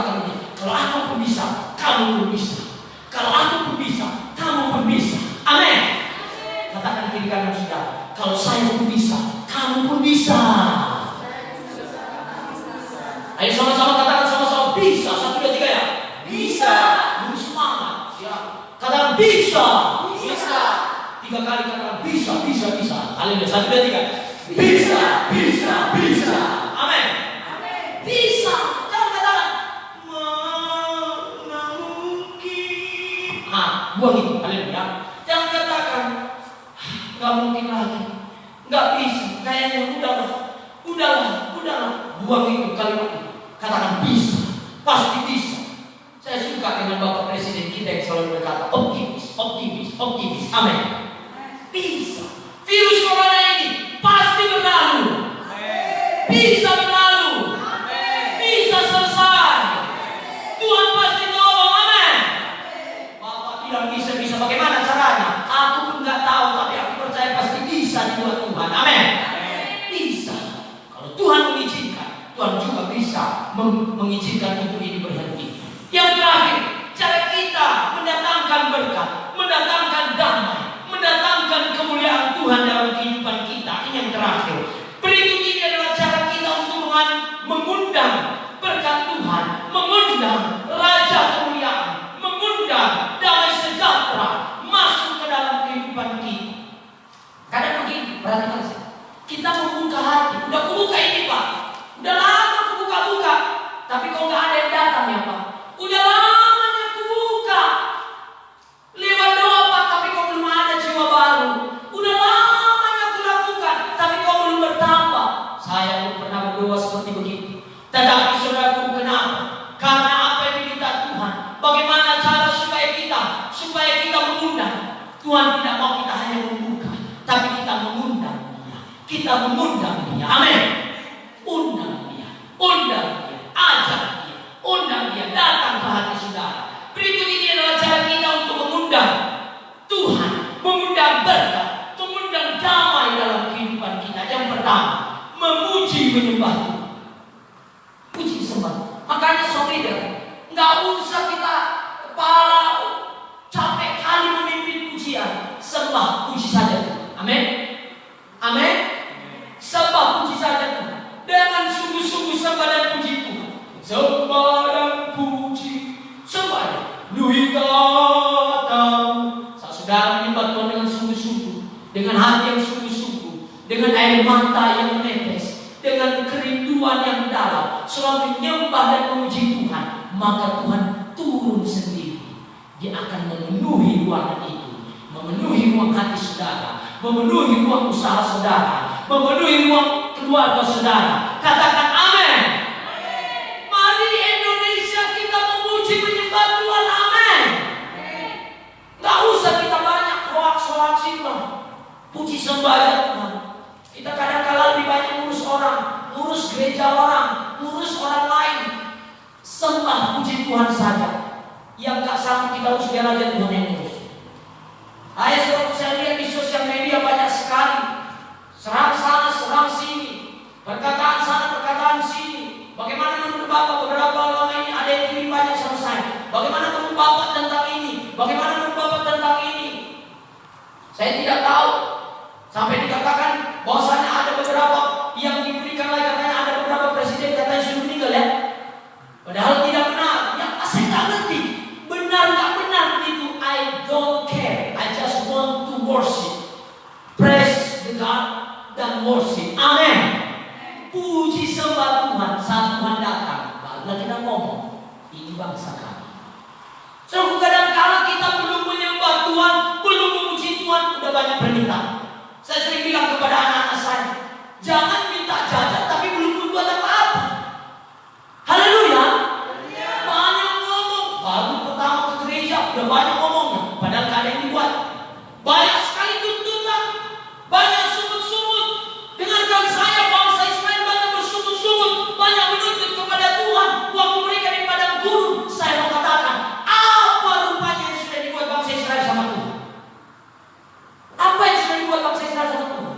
Speaker 1: katakan ini, kalau aku pun bisa, kamu pun bisa. Kalau aku pun bisa, kamu pun bisa. Amin. Katakan kiri kanan saudara, kalau saya pun bisa, kamu pun bisa. Ayo sama-sama katakan sama-sama bisa. 1, 2, 3 ya. Bisa. Beri semangat. Ya. Katakan bisa.
Speaker 2: Bisa.
Speaker 1: 3 kali katakan bisa, bisa, bisa. Haleluya. 1, 2, 3. Bisa, bisa, bisa. Amin. Bisa. Jangan katakan mana mungkin. Buang itu. Haleluya. Jangan katakan nggak mungkin lagi, nggak bisa. Kayaknya udahlah. Buang itu kalimat itu. Katakan bisa, pasti bisa. Saya suka dengan Bapak Presiden kita yang selalu berkata optimis. Amin. Bisa. Virus corona ini pasti berlalu. Bisa berlalu. Bisa selesai. Tuhan pasti tolong. Amin. Bapak bilang bisa. Bagaimana caranya? Aku pun nggak tahu, tapi aku percaya pasti bisa di buat Tuhan. Amin. Bisa. Kalau Tuhan mengizinkan, Tuhan juga bisa mengizinkan untuk ini berhenti. Yang terakhir, cara kita mendatangkan berkat, mendatangkan damai, mendatangkan kemuliaan Tuhan dalam kehidupan kita. Ini yang terakhir. Berikut ini adalah cara kita untuk mengundang berkat Tuhan, mengundang Raja kemuliaan, mengundang damai sejahtera masuk ke dalam kehidupan kita. Kadang begini, perhatikan saya. Kita membuka hati, udah kubuka ini Pak, udah lama aku buka-buka, tapi kok nggak ada yang datang ya Pak. Udah lamanya aku buka, lewat doa Pak, tapi kok belum ada jiwa baru. Udah lamanya aku lakukan, tapi kok belum bertambah. Saya belum pernah berdoa seperti begitu. Tetapi saudaraku, kenapa? Karena apa yang diminta Tuhan. Bagaimana cara supaya kita mengundang. Tuhan tidak mau kita hanya membuka, tapi kita mengundang Dia. Kita mengundang Dia. Amin. Undang Dia, ajak Dia, undang Dia datang ke hati saudara. Berikut ini adalah cara kita untuk mengundang Tuhan, mengundang berkat, mengundang damai dalam kehidupan kita. Yang pertama, memuji menyembah Tuhan. Puji sembah. Makanya saudara, nggak usah kita kepala capek kali memimpin pujian. Sembah, puji saja Tuhan. Amin. Amin. Sembah, puji saja Tuhan. Dengan sungguh-sungguh sembah dan puji Tuhan. Sembah dan puji, sembah luhi katamu. Saudara menyembah Tuhan dengan sungguh-sungguh, dengan hati yang sungguh-sungguh, dengan air mata yang menetes, dengan kerinduan yang dalam, selalu menyembah dan memuji Tuhan, maka Tuhan turun sendiri. Dia akan memenuhi ruangan itu, memenuhi ruang hati saudara, memenuhi ruang usaha saudara, memenuhi ruang keluarga saudara. Katakan amin. Mari Indonesia kita memuji menyembah Tuhan. Amin. Gak usah kita banyak hoax itu. Puji sembah ya Tuhan. Kita kadang-kadang lebih banyak ngurus orang, ngurus gereja orang, ngurus orang lain. Sembah puji Tuhan saja. Yang gak sanggup kita urus, biar aja Tuhan yang ngurus. Ayo saudara, saya lihat di sosial media banyak sekali. Serang sana, serang sini. Perkataan sana, perkataan sini. Bagaimana menurut Bapak? Beberapa lama ini ada yang kirim banyak sama saya. Bagaimana menurut Bapak tentang ini? Bagaimana menurut Bapak tentang ini? Saya tidak tahu. Sampai dikatakan bahwasanya ada beberapa yang diberikan lagi, katanya ada beberapa presiden katanya sudah meninggal ya. Padahal tidak benar. Ya, saya tak ngerti. Benar tak benar itu. I don't care. I just want to worship. Praise the God dan worship. Amin. Puji sembah Tuhan. Saat Tuhan datang, barulah kita ngomong, ini bangsa kami. So kadang-kadang kita belum menyembah Tuhan, belum memuji Tuhan, udah banyak permintaan. Saya sering bilang kepada anak-anak saya, jangan minta jajan tapi belum berbuat apa-apa. Haleluya. Banyak ngomong, baru pertama ke gereja udah banyak ngomongnya, padahal gak ada yang dibuat. Banyak sekali tuntutan, banyak sumut-sumut. Dengarkan saya, bangsa Israel banyak bersumut-sumut, banyak menuntut kepada Tuhan. Waktu mereka di padang gurun, saya mau katakan, apa rupanya yang sudah dibuat bangsa Israel sama Tuhan? Apa yang sudah dibuat bangsa Israel sama Tuhan?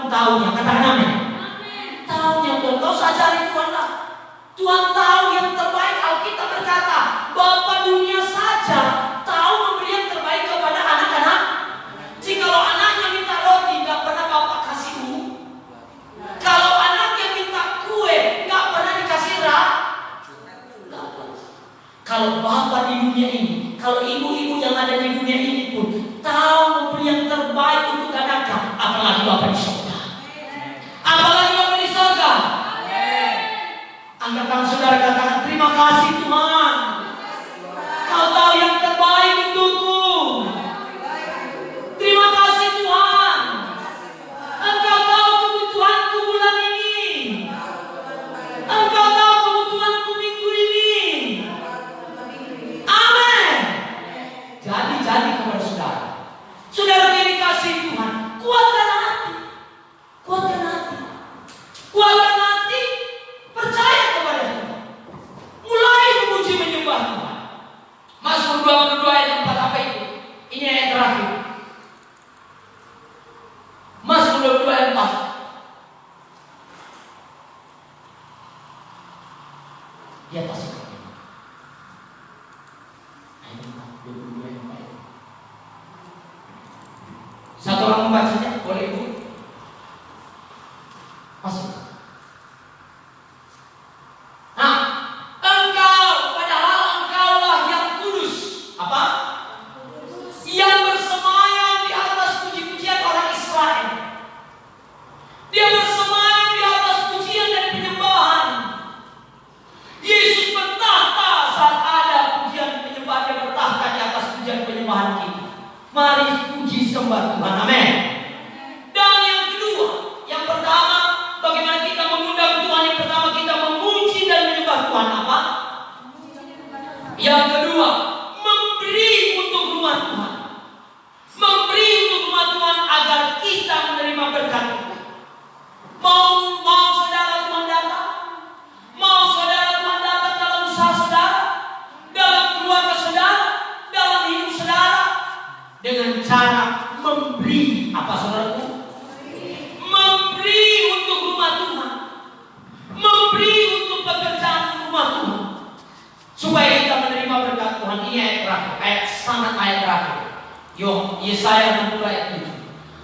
Speaker 1: tahunya. Katakan amin. Tahunya Tuhan. Kau sajari Tuhan lah. Tuhan tahu yang terbaik. Alkitab berkata, Bapa dunia saja tahu memberi yang terbaik kepada anak-anak. Jikalau anaknya minta roti, gak pernah Bapak kasih uang. Kalau anaknya minta kue, gak pernah dikasih Kalau Bapak di dunia ini, kalau ibu-ibu yang ada di dunia ini pun tahu memberi yang terbaik untuk anaknya, apalagi Bapak di surga. Apalagi Bapak di surga. Angkat tangan saudara, katakan terima kasih Tuhan. Kau tahu yang terbaik untukku. Terima kasih Tuhan. Engkau tahu kebutuhanku bulan ini. Engkau tahu kebutuhanku minggu ini. Amin. Jadi kepada saudara. Saudara yang dikasih Tuhan, kuatkan hati. Kuatkan hati. Kuatkan hati. Percaya kepada Tuhan. Mulai memuji menyembah Tuhan. Mazmur 22 ayat 4 apa itu? Ini ayat terakhir. Mazmur 22 ayat 4. Di atas itu. Ayat 22 ayat 4. Satu orang membacanya, boleh ibu? Masuk. Mari puji sembah Tuhan, amin. Dan yang kedua, yang pertama, bagaimana kita mengundang Tuhan? Yang pertama kita memuji dan menyembah Tuhan apa? Yang kedua, memberi untuk rumah Tuhan. Memberi untuk rumah Tuhan agar kita menerima berkat. Mau saudara Tuhan datang? Mau saudara Tuhan datang dalam usaha saudara, dalam keluarga saudara, dalam hidup saudara? Dengan cara memberi apa saudaraku? Memberi untuk rumah Tuhan, memberi untuk pekerjaan rumah Tuhan, supaya kita menerima berkat Tuhan. Ini ayat terakhir, ayat terakhir. Yesaya 60 ayat 7.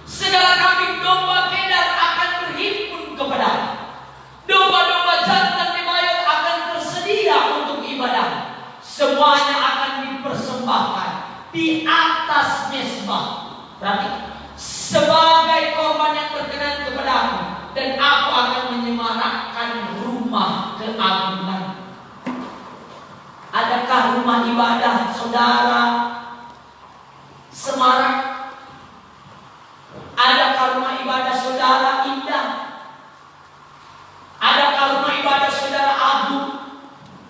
Speaker 1: Segala kambing domba kedar akan berhimpun kepadamu, domba-domba jantan dibayar akan tersedia untuk ibadah. Semuanya akan dipersembahkan di atas mezbah. Berarti sebagai korban yang berkenan kepada aku, dan aku akan menyemarakkan rumah keagungan. Adakah rumah ibadah saudara semarak? Adakah rumah ibadah saudara indah? Adakah rumah ibadah saudara agung?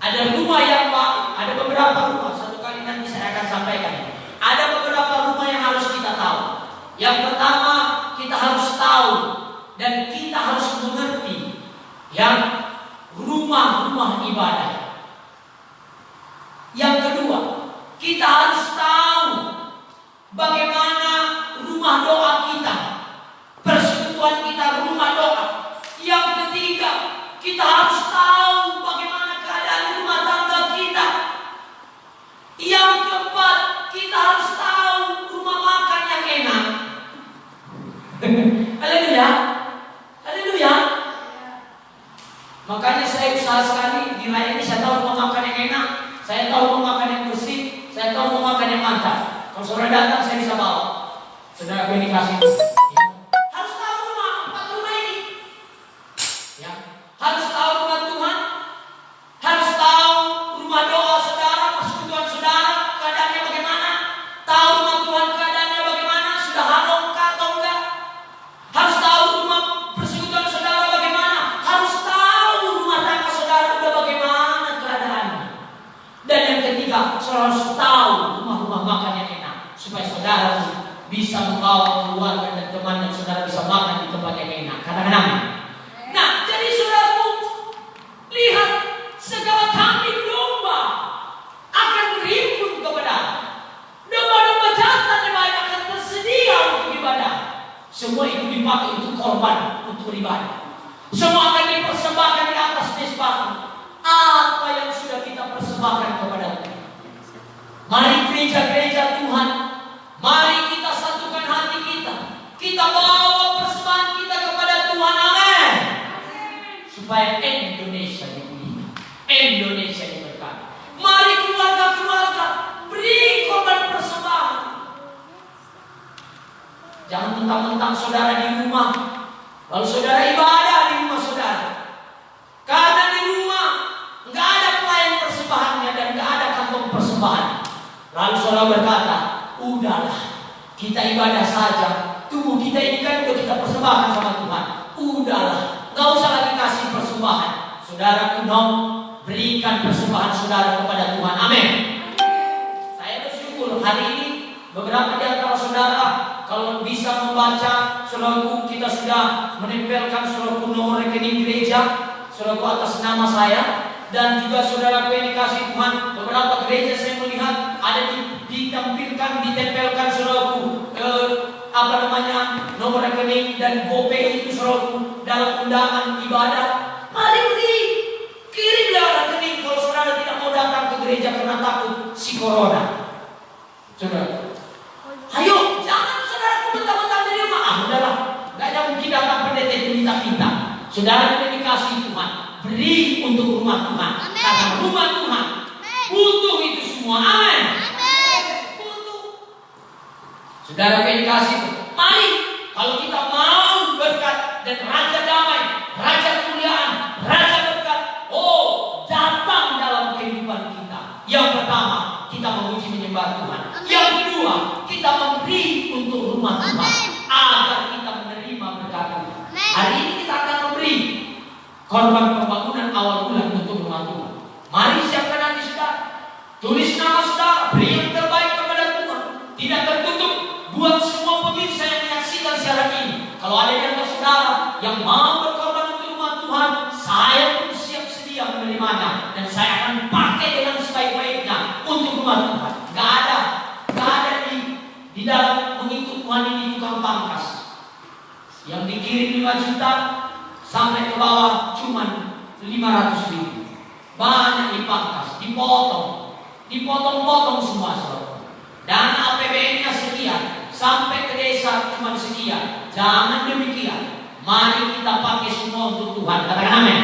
Speaker 1: Ada rumah yang baik, ada beberapa rumah. Satu kali nanti saya akan sampaikan. Ada beberapa rumah yang harus kita tahu. Yang pertama, kita harus tahu dan kita harus mengerti yang rumah-rumah ibadah. Yang kedua, kita harus tahu bagaimana rumah doa kita, persekutuan kita rumah doa. Yang ketiga, kita harus tahu bagaimana keadaan rumah tangga kita. Yang keempat, kita harus tahu rumah makan yang enak. Haleluya. Haleluya. Makanya saya usaha sekali di lain ini. Saya tahu rumah makan yang enak, saya tahu rumah makan yang bersih, saya tahu rumah makan yang mantap. Kalau saudara datang saya bisa bawa. Saudara gue dikasih. Harus tahu empat rumah ini. Ya. Harus tahu rumah Tuhan. Harus tahu rumah doa saudara, persekutuan saudara, keadaannya bagaimana. Tahu rumah Tuhan keadaannya bagaimana, sudah halongkah atau enggak. Harus tahu rumah persekutuan saudara bagaimana. Harus tahu rumah tangga saudara udah bagaimana keadaannya. Dan yang ketiga, saudara harus tahu rumah-rumah makan yang enak, supaya saudara bisa membawa keluarga itu dipakai untuk korban, untuk ibadah. Semua akan dipersembahkan di atas mezbah. Apa yang sudah kita persembahkan kepada Tuhan? Mari gereja-gereja Tuhan, mari kita satukan hati kita. Kita bawa persembahan kita kepada Tuhan, amin. Supaya Indonesia dipulihkan, Indonesia diberkati. Mari keluarga-keluarga beri korban persembahan. Jangan mentang-mentang saudara di rumah, lalu saudara ibadah di rumah saudara. Karena di rumah nggak ada pelayan persembahannya dan nggak ada kantong persembahan. Lalu saudara berkata, udahlah, kita ibadah saja. Tubuh kita ini kan udah kita persembahkan sama Tuhan. Udahlah, nggak usah lagi kasih persembahan. Saudara kunom, berikan persembahan saudara kepada Tuhan. Amin. Saya bersyukur hari ini beberapa di antara saudara, kalau bisa membaca, saudaraku, kita sudah menempelkan saudaraku nomor rekening gereja, saudaraku atas nama saya, dan juga saudara yang dikasih Tuhan. Beberapa gereja saya melihat ada ditampilkan, ditempelkan saudaraku nomor rekening dan GoPay itu saudaraku dalam undangan ibadah. Mari pergi kirimlah rekening kalau saudara tidak mau datang ke gereja karena takut si corona. Saudara, ayo jangan saudara mentang-mentang di rumah. Udahlah, nggak ada mungkin datang pendeta itu minta-minta. Saudara yang dikasih Tuhan, beri untuk rumah Tuhan. Karena rumah Tuhan butuh itu semua. Amin. Butuh. Saudara yang dikasih, mari kalau kita mau berkat dan raja damai, raja kemuliaan, raja berkat, datang dalam kehidupan kita. Yang pertama, kita memuji menyembah Tuhan. Yang kedua, kita memberi untuk rumah Tuhan agar kita menerima berkat Tuhan. Hari ini kita akan memberi korban pembangunan awal bulan untuk rumah Tuhan. Mari siapkan hati saudara, tulis nama saudara, beri yang terbaik kepada Tuhan. Tidak tertutup buat semua pemirsa yang menyaksikan siaran ini. Kalau ada yang saudara yang mau berkorban untuk rumah Tuhan, saya pun siap sedia menerimanya dan saya akan pakai dengan sebaik-baiknya untuk rumah Tuhan. Gak ada di dalam mengikut Tuhan ini tukang pangkas. Yang dikirim 5 juta sampai ke bawah cuman 500.000. Banyak dipangkas, dipotong semua saudara. Dana APBN-nya sekian, sampai ke desa cuma sekian. Jangan demikian. Mari kita pakai semua untuk Tuhan. Katakan amin.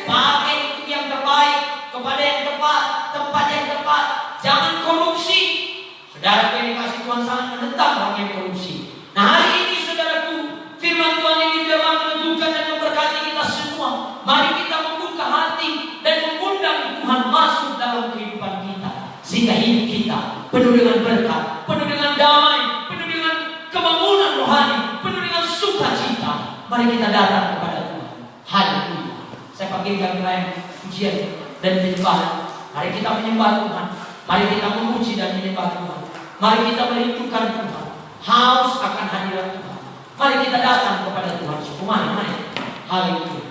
Speaker 1: Pakai untuk yang terbaik, kepada yang tepat, tempat yang tepat. Jangan korupsi. Saudara yang dikasih Tuhan sangat menentang orang yang korupsi. Nah hari ini saudaraku, firman Tuhan ini dalam menentukan dan memberkati kita semua. Mari kita membuka hati dan mengundang Tuhan masuk dalam kehidupan kita, sehingga hidup kita penuh dengan berkat, penuh dengan damai, penuh dengan kebangunan rohani, penuh dengan sukacita. Mari kita datang kepada Tuhan. Haleluya. Saya panggilkan wilayah pujian dan penyembahan. Mari kita menyembah Tuhan. Mari kita memuji dan menyembah Tuhan. Mari kita merindukan Tuhan, haus akan hadirat Tuhan. Mari kita datang kepada Tuhan. Mari. Haleluya.